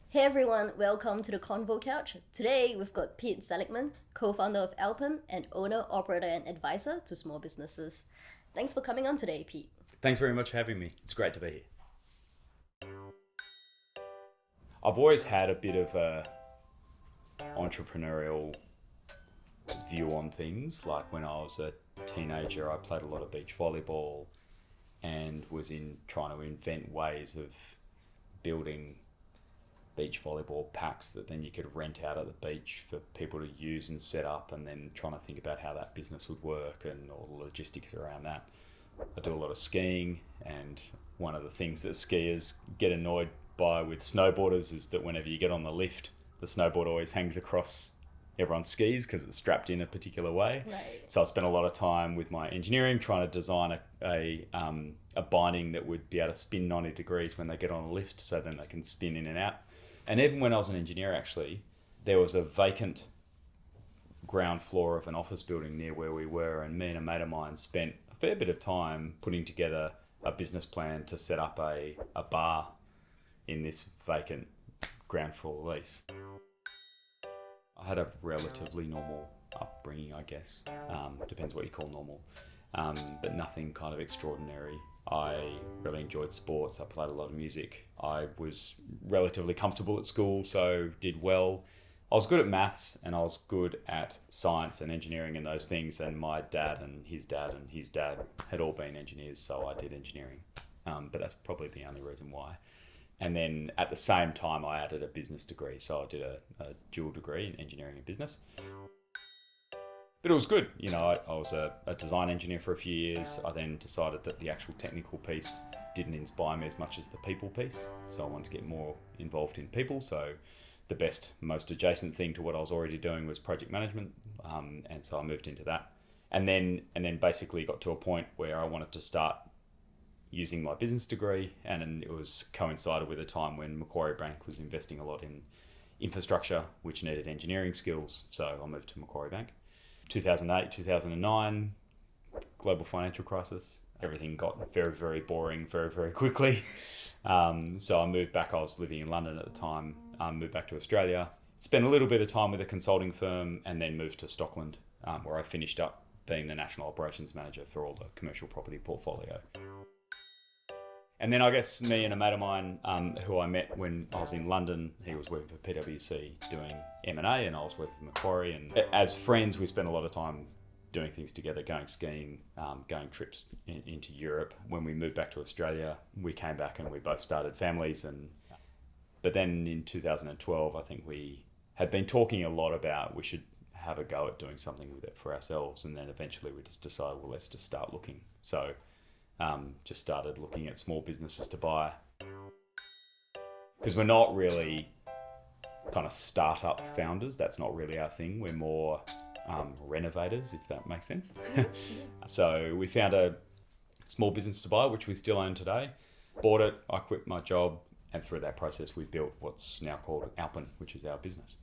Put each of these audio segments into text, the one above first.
Hey everyone, welcome to the Convo Couch. Today we've got Pete Seligman, co-founder of Alpin and owner, operator and advisor to small businesses. Thanks for coming on today, Pete. Thanks very much for having me. It's great to be here. I've always had a bit of a entrepreneurial view on things. Like when I was a teenager, I played a lot of beach volleyball and was trying to invent ways of building beach volleyball packs that then you could rent out at the beach for people to use and set up, and then trying to think about how that business would work and all the logistics around that. I do a lot of skiing, and one of the things that skiers get annoyed by with snowboarders is that whenever you get on the lift, the snowboard always hangs across everyone's skis because it's strapped in a particular way. Right. So I spent a lot of time with my engineering trying to design a binding that would be able to spin 90 degrees when they get on a lift, so then they can spin in and out. And even when I was an engineer, actually, there was a vacant ground floor of an office building near where we were, and me and a mate of mine spent a fair bit of time putting together a business plan to set up a bar in this vacant ground floor lease. I had a relatively normal upbringing, I guess. Depends what you call normal. But nothing kind of extraordinary. I really enjoyed sports. I played a lot of music. I was relatively comfortable at school, so did well. I was good at maths, and I was good at science and engineering and those things. And my dad and his dad and his dad had all been engineers, so I did engineering. But that's probably the only reason why. And then at the same time, I added a business degree. So I did a dual degree in engineering and business. But it was good. You know, I was a design engineer for a few years. I then decided that the actual technical piece didn't inspire me as much as the people piece. So I wanted to get more involved in people. So the best, most adjacent thing to what I was already doing was project management. And so I moved into that. And then basically got to a point where I wanted to start using my business degree. And it was coincided with a time when Macquarie Bank was investing a lot in infrastructure, which needed engineering skills. So I moved to Macquarie Bank. 2008, 2009, global financial crisis. Everything got very, very boring very, very quickly. So I moved back. I was living in London at the time. Moved back to Australia. Spent a little bit of time with a consulting firm and then moved to Stockland, where I finished up being the National Operations Manager for all the commercial property portfolio. And then I guess me and a mate of mine who I met when I was in London, he was working for PwC doing M&A and I was working for Macquarie. And as friends, we spent a lot of time doing things together, going skiing, going trips into Europe. When we moved back to Australia, we came back and we both started families. But then in 2012, I think we had been talking a lot about we should have a go at doing something with it for ourselves. And then eventually we just decided, well, let's just start looking. So just started looking at small businesses to buy, because we're not really kind of startup founders. That's not really our thing. We're more renovators, if that makes sense. So we found a small business to buy, which we still own today. Bought it, I quit my job, and through that process we built what's now called Alpin, which is our business.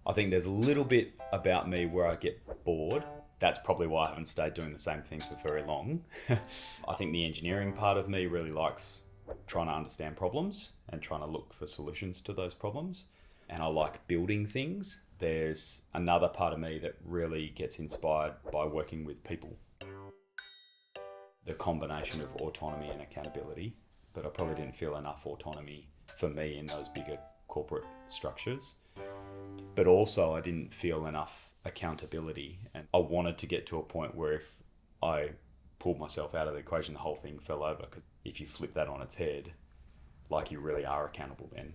I think there's a little bit about me where I get bored. That's probably why I haven't stayed doing the same thing for very long. I think the engineering part of me really likes trying to understand problems and trying to look for solutions to those problems. And I like building things. There's another part of me that really gets inspired by working with people. The combination of autonomy and accountability, but I probably didn't feel enough autonomy for me in those bigger corporate structures. But also I didn't feel enough accountability, and I wanted to get to a point where if I pulled myself out of the equation, the whole thing fell over, because if you flip that on its head, like, you really are accountable then.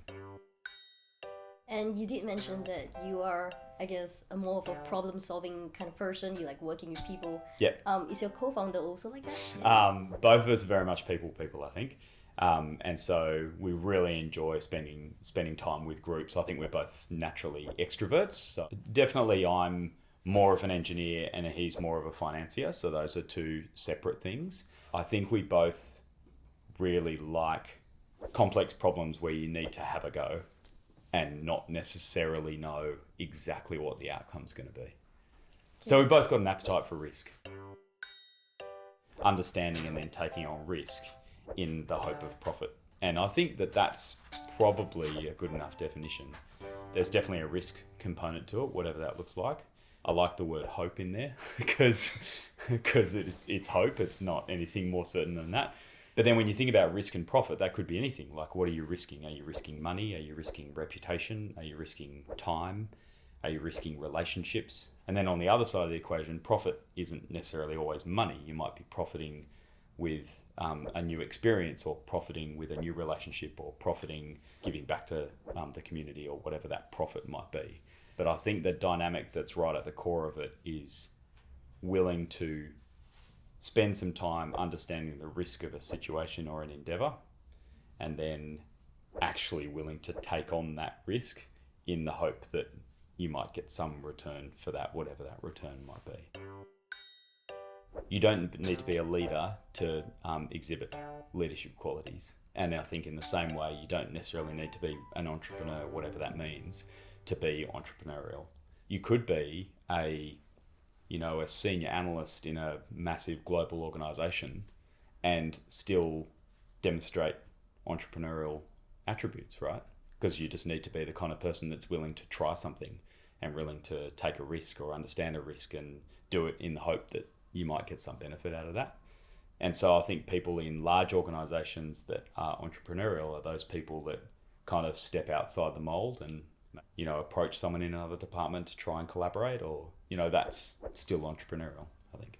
And you did mention that you are, I guess, a more of a problem-solving kind of person. You like working with people. Yeah. Is your co-founder also like that? Yeah. Both of us are very much people, I think. And so we really enjoy spending time with groups. I think we're both naturally extroverts. So definitely I'm more of an engineer and he's more of a financier. So those are two separate things. I think we both really like complex problems where you need to have a go and not necessarily know exactly what the outcome's going to be. So we've both got an appetite for risk. understanding and then taking on risk in the hope of profit. And I think that that's probably a good enough definition. There's definitely a risk component to it, whatever that looks like. I like the word hope in there because it's hope. It's not anything more certain than that. But then when you think about risk and profit, that could be anything. Like, what are you risking? Are you risking money? Are you risking reputation? Are you risking time? Are you risking relationships? And then on the other side of the equation, profit isn't necessarily always money. You might be profiting with a new experience, or profiting with a new relationship, or profiting giving back to the community, or whatever that profit might be. But I think the dynamic that's right at the core of it is willing to spend some time understanding the risk of a situation or an endeavor, and then actually willing to take on that risk in the hope that you might get some return for that, whatever that return might be. You don't need to be a leader to exhibit leadership qualities. And I think in the same way, you don't necessarily need to be an entrepreneur, whatever that means, to be entrepreneurial. You could be a senior analyst in a massive global organization and still demonstrate entrepreneurial attributes, right? Because you just need to be the kind of person that's willing to try something and willing to take a risk or understand a risk and do it in the hope that you might get some benefit out of that. And so I think people in large organizations that are entrepreneurial are those people that kind of step outside the mold and, approach someone in another department to try and collaborate, or, that's still entrepreneurial, I think.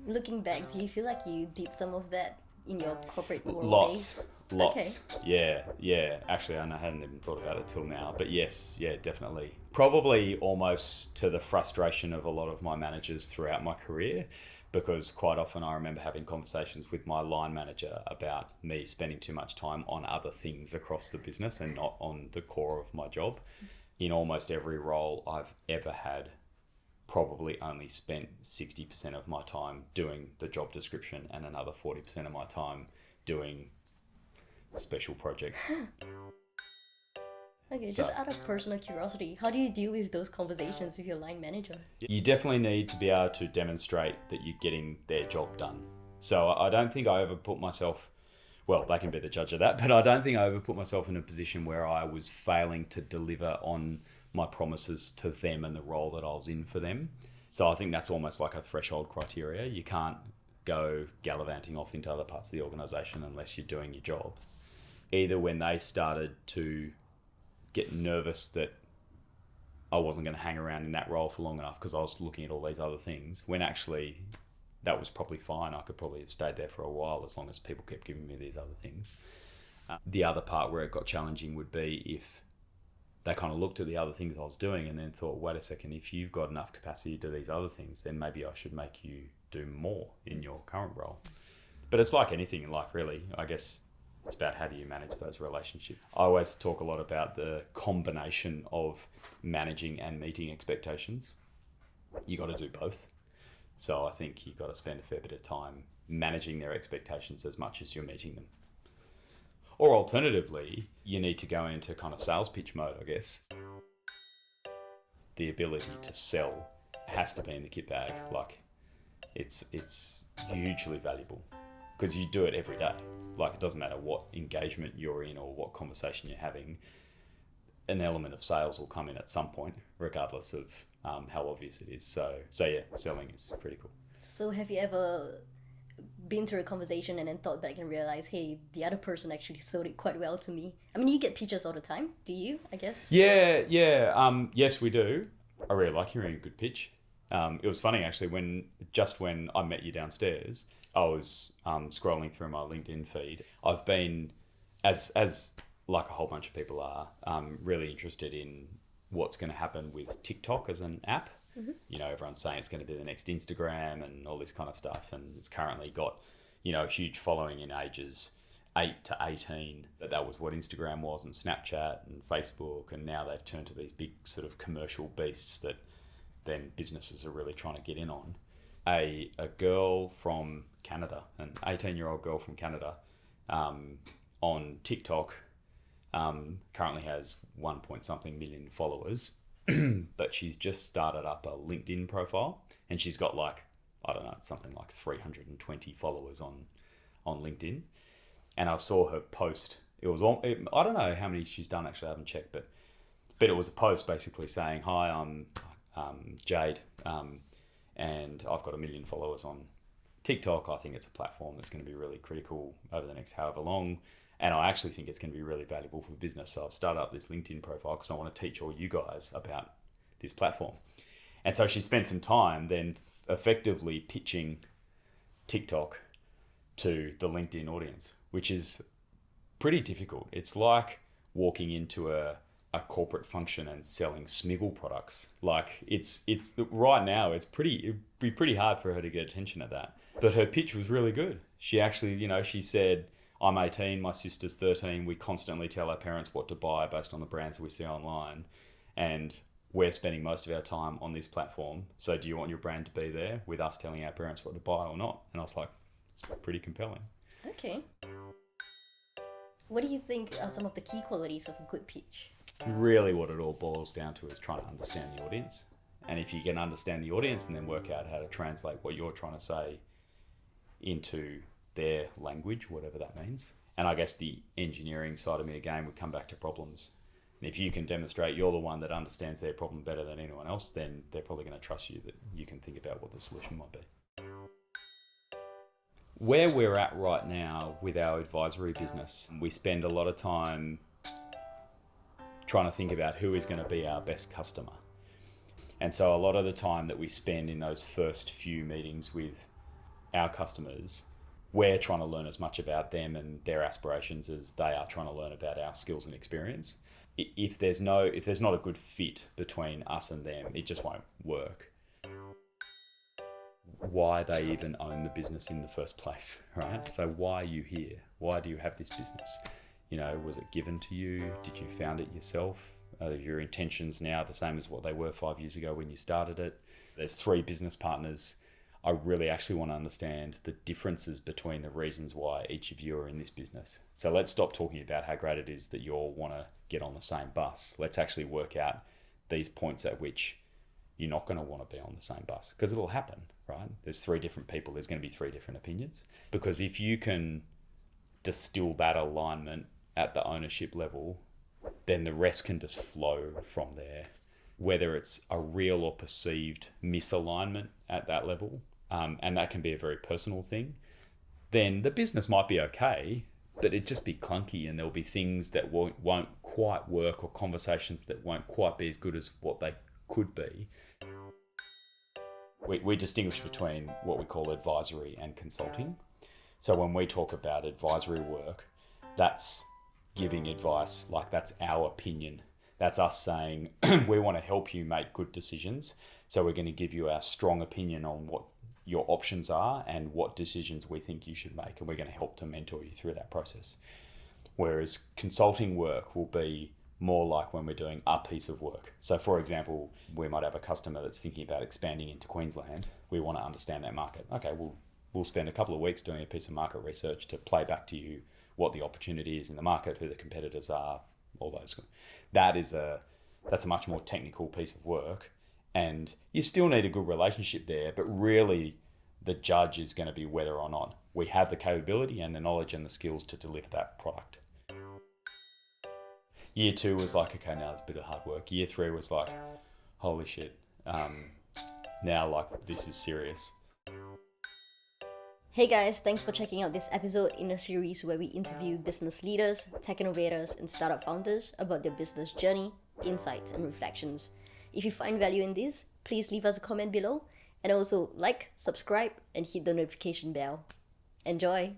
Looking back, do you feel like you did some of that in your corporate world Lots. Okay. Yeah. Actually, I hadn't even thought about it till now, but yes, definitely. Probably almost to the frustration of a lot of my managers throughout my career, because quite often I remember having conversations with my line manager about me spending too much time on other things across the business and not on the core of my job. In almost every role I've ever had, probably only spent 60% of my time doing the job description and another 40% of my time doing special projects. Okay, just out of personal curiosity, how do you deal with those conversations with your line manager? You definitely need to be able to demonstrate that you're getting their job done. So I don't think I ever put myself, well, they can be the judge of that, but I don't think I ever put myself in a position where I was failing to deliver on my promises to them and the role that I was in for them. So I think that's almost like a threshold criteria. You can't go gallivanting off into other parts of the organisation unless you're doing your job. Either when they started to get nervous that I wasn't going to hang around in that role for long enough because I was looking at all these other things, when actually that was probably fine. I could probably have stayed there for a while as long as people kept giving me these other things. The other part where it got challenging would be if they kind of looked at the other things I was doing and then thought, wait a second, if you've got enough capacity to do these other things, then maybe I should make you do more in your current role. But it's like anything in life, really. I guess it's about how do you manage those relationships. I always talk a lot about the combination of managing and meeting expectations. You got to do both. So I think you've got to spend a fair bit of time managing their expectations as much as you're meeting them. Or alternatively, you need to go into kind of sales pitch mode, I guess. The ability to sell has to be in the kit bag. Like, it's hugely valuable because you do it every day. Like, it doesn't matter what engagement you're in or what conversation you're having, an element of sales will come in at some point, regardless of how obvious it is. So yeah, selling is critical. So have you ever been through a conversation and then thought back and realized, hey, the other person actually sold it quite well to me? I mean, you get pitches all the time, do you, I guess? Yeah. Yes, we do. I really like hearing a good pitch. It was funny, actually, when I met you downstairs, I was scrolling through my LinkedIn feed. I've been, as like a whole bunch of people are, really interested in what's going to happen with TikTok as an app. Mm-hmm. You know, everyone's saying it's going to be the next Instagram and all this kind of stuff. And it's currently got, a huge following in ages 8 to 18. That was what Instagram was, and Snapchat and Facebook. And now they've turned to these big sort of commercial beasts that then businesses are really trying to get in on. A girl from Canada, an 18-year-old girl from Canada, on TikTok, currently has 1-point-something million followers, but she's just started up a LinkedIn profile, and she's got like I don't know, it's something like 320 followers on LinkedIn. And I saw her post. I don't know how many she's done, actually, I haven't checked, but it was a post basically saying, hi, I'm Jade, and I've got 1 million followers on TikTok. I think it's a platform that's going to be really critical over the next however long. And I actually think it's going to be really valuable for business. So I've started up this LinkedIn profile because I want to teach all you guys about this platform. And so she spent some time then effectively pitching TikTok to the LinkedIn audience, which is pretty difficult. It's like walking into a corporate function and selling Smiggle products. Like it's right now, it'd be pretty hard for her to get attention at that. But her pitch was really good. She actually, she said, I'm 18, my sister's 13. We constantly tell our parents what to buy based on the brands that we see online. And we're spending most of our time on this platform. So do you want your brand to be there with us telling our parents what to buy or not? And I was like, it's pretty compelling. Okay. What do you think are some of the key qualities of a good pitch? Really what it all boils down to is trying to understand the audience. And if you can understand the audience and then work out how to translate what you're trying to say into their language, whatever that means. And I guess the engineering side of me again would come back to problems. And if you can demonstrate you're the one that understands their problem better than anyone else, then they're probably going to trust you that you can think about what the solution might be. Where we're at right now with our advisory business, we spend a lot of time trying to think about who is going to be our best customer. And so a lot of the time that we spend in those first few meetings with our customers, we're trying to learn as much about them and their aspirations as they are trying to learn about our skills and experience. If there's not a good fit between us and them, it just won't work. Why they even own the business in the first place, right? So why are you here? Why do you have this business? Was it given to you? Did you found it yourself? Are your intentions now the same as what they were 5 years ago when you started it? There's 3 business partners. I really actually want to understand the differences between the reasons why each of you are in this business. So let's stop talking about how great it is that you all want to get on the same bus. Let's actually work out these points at which you're not going to want to be on the same bus, because it'll happen, right? There's 3 different people. There's going to be 3 different opinions. Because if you can distill that alignment at the ownership level, then the rest can just flow from there. Whether it's a real or perceived misalignment at that level, and that can be a very personal thing, then the business might be okay, but it'd just be clunky, and there'll be things that won't quite work, or conversations that won't quite be as good as what they could be. We distinguish between what we call advisory and consulting. So when we talk about advisory work, that's giving advice, like that's our opinion. That's us saying, we want to help you make good decisions. So we're going to give you our strong opinion on what your options are and what decisions we think you should make. And we're going to help to mentor you through that process. Whereas consulting work will be more like when we're doing a piece of work. So for example, we might have a customer that's thinking about expanding into Queensland. We want to understand that market. Okay, we'll spend a couple of weeks doing a piece of market research to play back to you what the opportunity is in the market, who the competitors are, all those. That's a much more technical piece of work, and you still need a good relationship there, but really the judge is going to be whether or not we have the capability and the knowledge and the skills to deliver that product. Year 2 was like, okay, now it's a bit of hard work. Year 3 was like, holy shit, now like this is serious. Hey guys, thanks for checking out this episode in a series where we interview business leaders, tech innovators, and startup founders about their business journey, insights, and reflections. If you find value in this, please leave us a comment below, and also like, subscribe, and hit the notification bell. Enjoy!